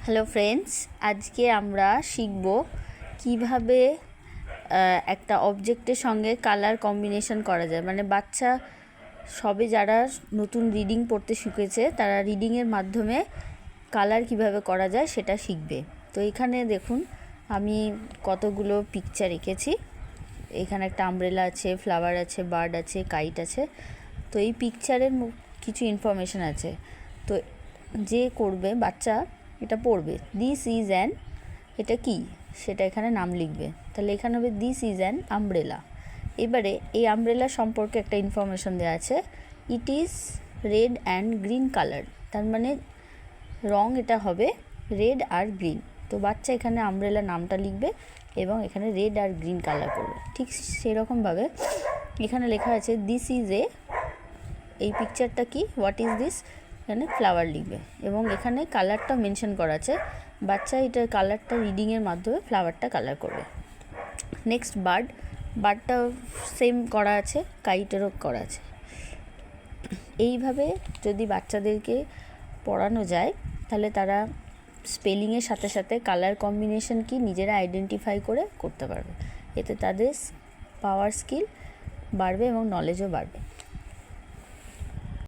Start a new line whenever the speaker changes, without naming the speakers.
Hello friends, আজকে আমরা শিখব কিভাবে একটা অবজেক্টের সঙ্গে কালার কম্বিনেশন করা যায়। মানে বাচ্চা সবে যারা নতুন রিডিং পড়তে শিখেছে তারা রিডিংয়ের মাধ্যমে কালার কিভাবে করা যায় সেটা শিখবে। তো এখানে দেখুন আমি কতগুলো পিকচার এঁকেছি। এখানে একটা আমব্রেলা আছে, ফ্লাওয়ার আছে, বার্ড আছে, কাইট আছে। তো এই পিকচারের কিছু ইনফরমেশান আছে। তো যে করবে বাচ্চা এটা পড়বে, দিস ইজ অ্যান, এটা কি সেটা এখানে নাম লিখবে। তাহলে এখানে হবে দিস ইজ অ্যান আমব্রেলা। এবারে এই আমব্রেলা সম্পর্কে একটা ইনফরমেশন দেওয়া আছে, it is red and green colour. তার মানে রং এটা হবে রেড আর গ্রিন। তো বাচ্চা এখানে আমব্রেলা নামটা লিখবে এবং এখানে রেড আর গ্রিন কালার করবে। ঠিক সেরকমভাবে এখানে লেখা আছে দিস ইজ এ, এই পিকচারটা কি, হোয়াট ইজ দিস, এখানে ফ্লাওয়ার লিখবে এবং এখানে কালারটা মেনশন করা আছে। বাচ্চা এটার কালারটা রিডিংয়ের মাধ্যমে ফ্লাওয়ারটা কালার করবে। নেক্সট বার্ডটা সেম করা আছে, কাইটেরও করা আছে। এইভাবে যদি বাচ্চাদেরকে পড়ানো যায় তাহলে তারা স্পেলিংয়ের সাথে সাথে কালার কম্বিনেশন কি নিজেরা আইডেন্টিফাই করে করতে পারবে। এতে তাদের পাওয়ার স্কিল বাড়বে এবং নলেজও বাড়বে।